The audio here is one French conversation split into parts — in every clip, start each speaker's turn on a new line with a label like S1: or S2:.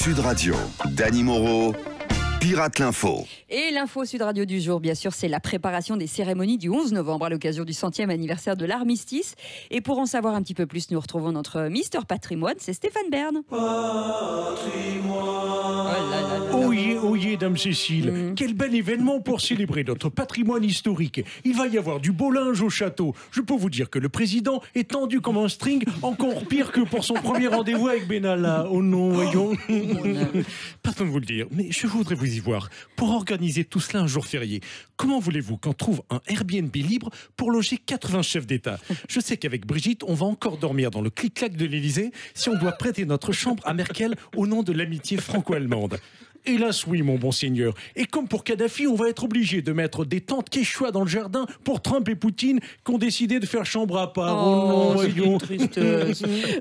S1: Sud Radio, Dany Moreau, Pirate l'Info.
S2: Et l'info Sud Radio du jour, bien sûr, c'est la préparation des cérémonies du 11 novembre à l'occasion du 100e anniversaire de l'armistice. Et pour en savoir un petit peu plus, nous retrouvons notre Mister Patrimoine, c'est Stéphane Bern.
S3: Oyez, Dame Cécile, quel bel événement pour célébrer notre patrimoine historique. Il va y avoir du beau linge au château. Je peux vous dire que le président est tendu comme un string, encore pire que pour son premier rendez-vous avec Benalla. Oh non, voyons. Pardon de vous le dire, mais je voudrais vous y voir. Pour organiser tout cela un jour férié, comment voulez-vous qu'on trouve un Airbnb libre pour loger 80 chefs d'État? Je sais qu'avec Brigitte, on va encore dormir dans le clic-clac de l'Élysée si on doit prêter notre chambre à Merkel au nom de l'amitié franco-allemande. Hélas oui, mon bon seigneur. Et comme pour Kadhafi, on va être obligé de mettre des tentes quechua dans le jardin pour Trump et Poutine qui ont décidé de faire chambre à part.
S2: Oh non, voyons.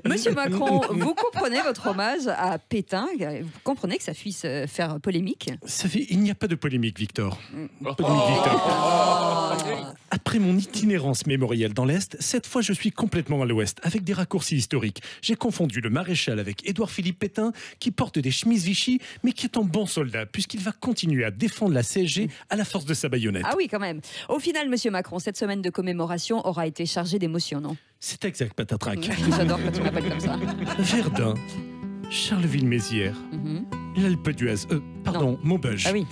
S2: Monsieur Macron, vous comprenez votre hommage à Pétain? Vous comprenez que ça puisse faire polémique?
S3: Il n'y a pas de polémique, Victor. Après mon itinérance mémorielle dans l'Est, cette fois je suis complètement à l'Ouest, avec des raccourcis historiques. J'ai confondu le maréchal avec Édouard-Philippe Pétain, qui porte des chemises Vichy, mais qui est en bon soldat, puisqu'il va continuer à défendre la CSG à la force de sa baïonnette.
S2: Ah oui, quand même. Au final, monsieur Macron, cette semaine de commémoration aura été chargée d'émotions, non?
S3: C'est exact, patatrac.
S2: J'adore quand tu m'appelles comme ça.
S3: Verdun, Charleville-Mézières, l'Alpe d'Huez, Maubeuge.
S2: Ah oui.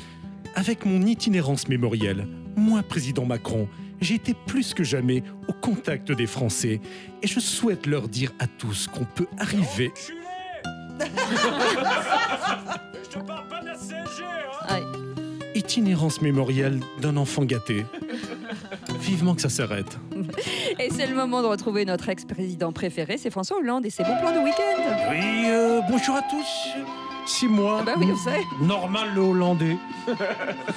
S3: Avec mon itinérance mémorielle, moi, président Macron, j'ai été plus que jamais au contact des Français et je souhaite leur dire à tous qu'on peut arriver...
S4: Je te parle pas de la CSG, hein.
S3: Itinérance mémorielle d'un enfant gâté. Vivement que ça s'arrête.
S2: Et c'est le moment de retrouver notre ex-président préféré, c'est François Hollande et ses bons plans de week-end.
S3: Oui, bonjour à tous. C'est moi,
S2: Ah bah oui, on sait.
S3: Normal le Hollandais.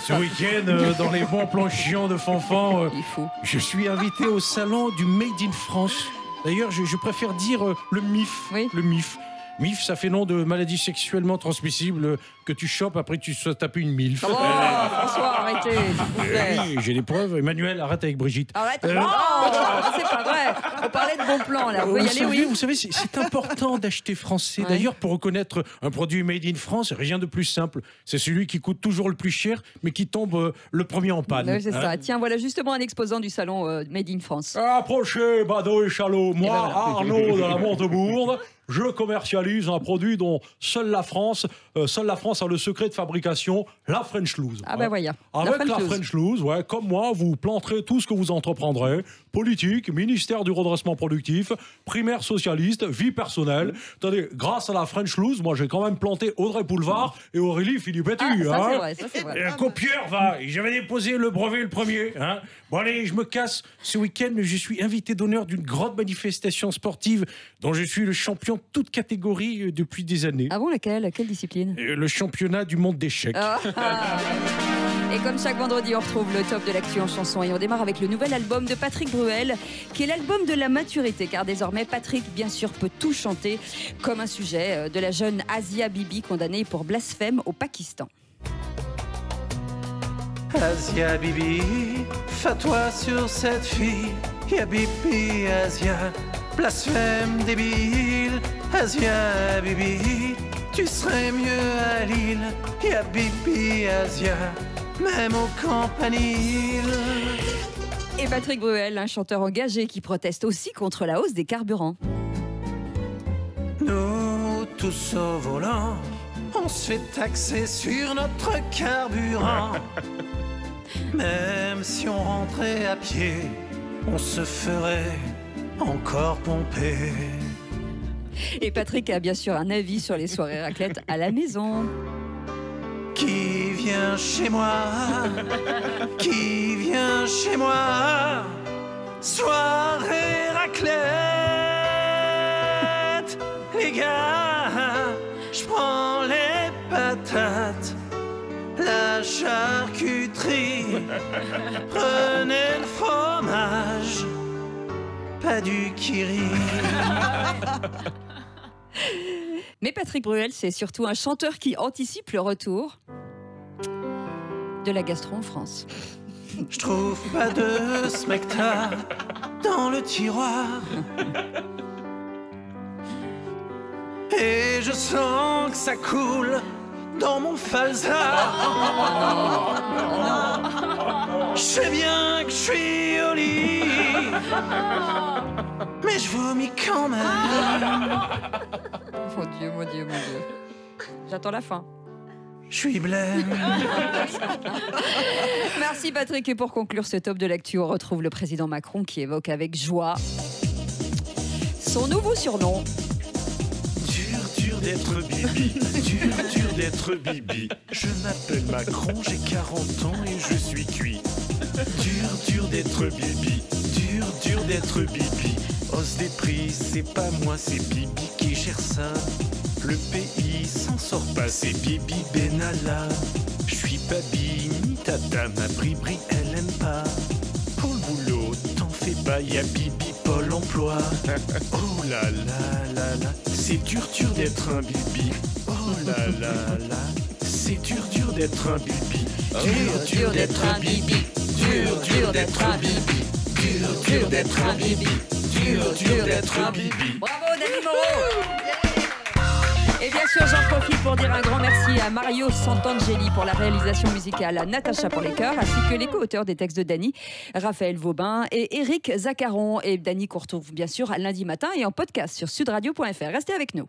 S3: Ce week-end, dans les bons plans chiants de Fanfan,
S2: Il faut.
S3: je suis invité au salon du Made in France. D'ailleurs, je préfère dire le MIF.
S2: Oui.
S3: Le MIF. MIF, ça fait nom de maladie sexuellement transmissible que tu chopes après que tu sois tapé une MILF.
S2: Oh, François, arrêtez, s'il vous plaît.
S3: Oui, j'ai les preuves. Emmanuel, arrête avec Brigitte.
S2: Arrête. Oh, c'est pas vrai. On parlait de bons plans, là. Vous pouvez y aller, oui.
S3: Vous savez, c'est important d'acheter français.
S2: Ouais.
S3: D'ailleurs, pour reconnaître un produit made in France, rien de plus simple. C'est celui qui coûte toujours le plus cher, mais qui tombe le premier en panne.
S2: Oui, c'est ça. Tiens, voilà justement un exposant du salon Made in France.
S3: Approchez, Badaud et Chalot. Moi,
S2: Et voilà.
S3: Arnaud de la Montebourg, je commercialise un produit dont seule la France a le secret de fabrication, la French Loose.
S2: Ah ben voilà.
S3: Avec la French Loose, comme moi, vous planterez tout ce que vous entreprendrez. Politique, ministère du redressement productif, primaire socialiste, vie personnelle. Attendez, grâce à la French Loose, moi j'ai quand même planté Audrey Boulevard et Aurélie Filippetti.
S2: Ça c'est vrai.
S3: Et un copieur j'avais déposé le brevet le premier. Bon allez, je me casse. Ce week-end, je suis invité d'honneur d'une grande manifestation sportive dont je suis le champion toute catégorie depuis des années.
S2: Ah bon, laquelle? Quelle discipline?
S3: Le championnat du monde d'échecs.
S2: Et comme chaque vendredi, on retrouve le top de l'actu en chanson. Et on démarre avec le nouvel album de Patrick Bruel, qui est l'album de la maturité. Car désormais, Patrick, bien sûr, peut tout chanter, comme un sujet de la jeune Asia Bibi, condamnée pour blasphème au Pakistan.
S5: Asia Bibi, fatwa sur cette fille. Ya Bibi, Asia, blasphème débile. Asia Bibi, tu serais mieux à Lille. Ya Bibi, Asia, même au campanile.
S2: Et Patrick Bruel, un chanteur engagé qui proteste aussi contre la hausse des carburants.
S5: Nous, tous au volant, on se fait taxer sur notre carburant. Même si on rentrait à pied, on se ferait encore pomper.
S2: Et Patrick a bien sûr un avis sur les soirées raclette à la maison.
S5: Qui vient chez moi? Qui vient chez moi? Soirée raclette. Les gars, je prends les patates, la charcuterie. Prenez le fromage, pas du kiri.
S2: Mais Patrick Bruel, c'est surtout un chanteur qui anticipe le retour de la gastro en France.
S5: Je trouve pas de smecta dans le tiroir. Et je sens que ça coule dans mon falzar. Je sais bien que je suis au lit, mais je vomis quand même.
S2: Mon Dieu, mon Dieu, mon Dieu. J'attends la fin.
S5: Je suis blême.
S2: Merci Patrick. Et pour conclure ce top de l'actu, on retrouve le président Macron qui évoque avec joie son nouveau surnom.
S6: Dur d'être Bibi, dur d'être Bibi. Je m'appelle Macron, j'ai 40 ans et je suis cuit. Dur d'être Bibi, dur d'être Bibi. Hausse des prix, c'est pas moi, c'est Bibi qui gère ça. Le pays s'en sort pas, c'est Bibi Benalla. Je suis Babi, ni tata, ma bribri, elle aime pas. Pour le boulot, t'en fais pas, y'a Bibi Pôle emploi. Oh là là là là, c'est dur d'être un Bibi. Oh là là là, c'est dur d'être un Bibi. Dur d'être un Bibi. Dur d'être un Bibi. Dur d'être un Bibi. Dur d'être un Bibi.
S2: Bravo Dany Moreau. Et bien sûr, j'en profite pour dire un grand merci à Mario Santangeli pour la réalisation musicale, à Natacha pour les chœurs, ainsi que les co-auteurs des textes de Dany, Raphaël Vaubin et Éric Zaccaron. Et Dany qu'on retrouve bien sûr lundi matin et en podcast sur sudradio.fr. Restez avec nous.